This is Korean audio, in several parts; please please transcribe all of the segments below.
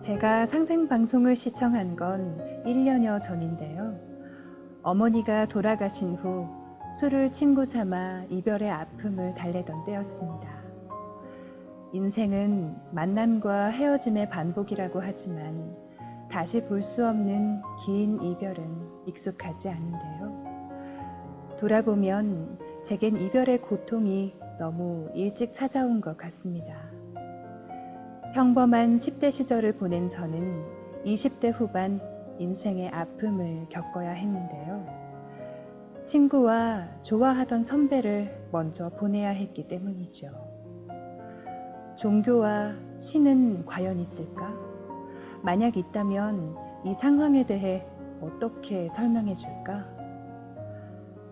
제가 상생방송을 시청한 건 1년여 전인데요. 어머니가 돌아가신 후 술을 친구 삼아 이별의 아픔을 달래던 때였습니다. 인생은 만남과 헤어짐의 반복이라고 하지만 다시 볼 수 없는 긴 이별은 익숙하지 않은데요. 돌아보면 제겐 이별의 고통이 너무 일찍 찾아온 것 같습니다. 평범한 10대 시절을 보낸 저는 20대 후반 인생의 아픔을 겪어야 했는데요. 친구와 좋아하던 선배를 먼저 보내야 했기 때문이죠. 종교와 신은 과연 있을까? 만약 있다면 이 상황에 대해 어떻게 설명해 줄까?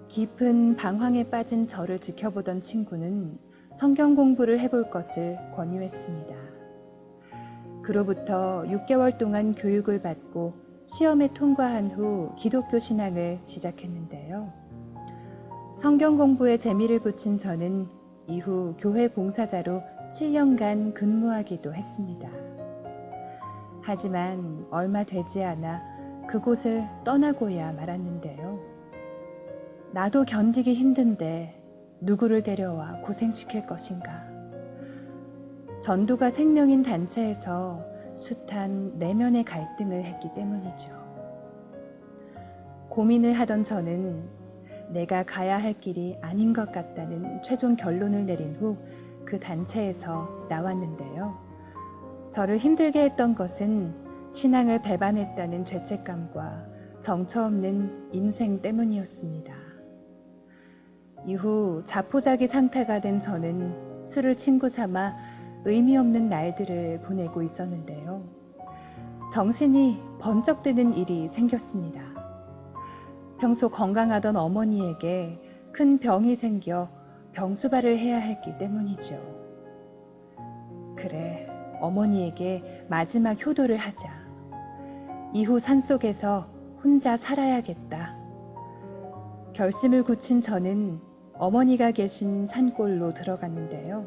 깊은 방황에 빠진 저를 지켜보던 친구는 성경 공부를 해볼 것을 권유했습니다. 그로부터 6개월 동안 교육을 받고 시험에 통과한 후 기독교 신앙을 시작했는데요. 성경 공부에 재미를 붙인 저는 이후 교회 봉사자로 7년간 근무하기도 했습니다. 하지만 얼마 되지 않아 그곳을 떠나고야 말았는데요. 나도 견디기 힘든데 누구를 데려와 고생시킬 것인가. 전도가 생명인 단체에서 숱한 내면의 갈등을 했기 때문이죠. 고민을 하던 저는 내가 가야 할 길이 아닌 것 같다는 최종 결론을 내린 후 그 단체에서 나왔는데요. 저를 힘들게 했던 것은 신앙을 배반했다는 죄책감과 정처 없는 인생 때문이었습니다. 이후 자포자기 상태가 된 저는 술을 친구 삼아 의미 없는 날들을 보내고 있었는데요. 정신이 번쩍 드는 일이 생겼습니다. 평소 건강하던 어머니에게 큰 병이 생겨 병수발을 해야 했기 때문이죠. 그래, 어머니에게 마지막 효도를 하자. 이후 산속에서 혼자 살아야겠다. 결심을 굳힌 저는 어머니가 계신 산골로 들어갔는데요.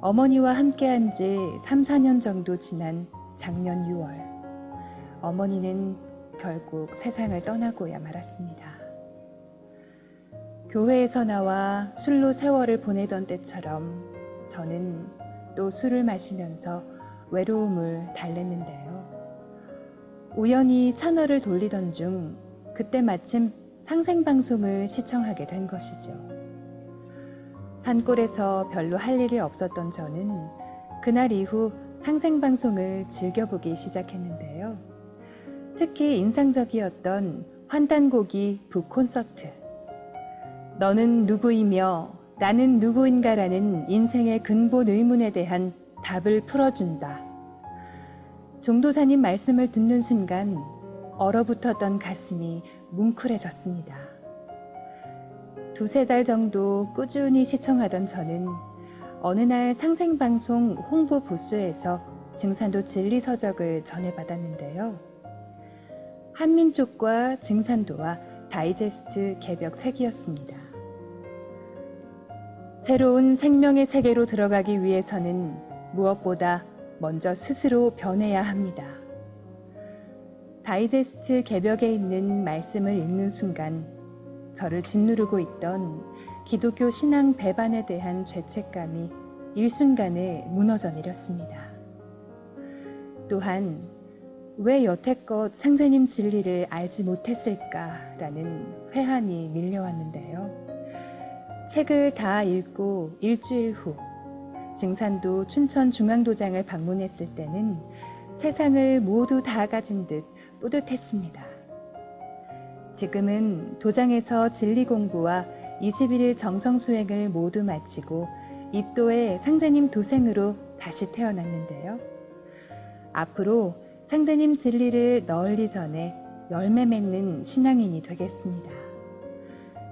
어머니와 함께한 지 3, 4년 정도 지난 작년 6월, 어머니는 결국 세상을 떠나고야 말았습니다. 교회에서 나와 술로 세월을 보내던 때처럼 저는 또 술을 마시면서 외로움을 달랬는데요. 우연히 채널을 돌리던 중 그때 마침 상생방송을 시청하게 된 것이죠. 산골에서 별로 할 일이 없었던 저는 그날 이후 상생방송을 즐겨보기 시작했는데요. 특히 인상적이었던 환단곡이 북콘서트. 너는 누구이며 나는 누구인가라는 인생의 근본 의문에 대한 답을 풀어준다. 종도사님 말씀을 듣는 순간 얼어붙었던 가슴이 뭉클해졌습니다. 2-3달 정도 꾸준히 시청하던 저는 어느 날 상생방송 홍보 부스에서 증산도 진리서적을 전해받았는데요. 한민족과 증산도와 다이제스트 개벽 책이었습니다. 새로운 생명의 세계로 들어가기 위해서는 무엇보다 먼저 스스로 변해야 합니다. 다이제스트 개벽에 있는 말씀을 읽는 순간 저를 짓누르고 있던 기독교 신앙 배반에 대한 죄책감이 일순간에 무너져 내렸습니다. 또한 왜 여태껏 상제님 진리를 알지 못했을까라는 회한이 밀려왔는데요. 책을 다 읽고 일주일 후 증산도 춘천중앙도장을 방문했을 때는 세상을 모두 다 가진 듯 뿌듯했습니다. 지금은 도장에서 진리 공부와 21일 정성 수행을 모두 마치고 입도의 상제님 도생으로 다시 태어났는데요. 앞으로 상제님 진리를 널리 전해 열매 맺는 신앙인이 되겠습니다.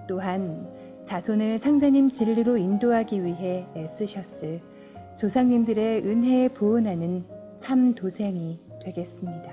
또한 자손을 상제님 진리로 인도하기 위해 애쓰셨을 조상님들의 은혜에 보은하는 참 도생이 되겠습니다.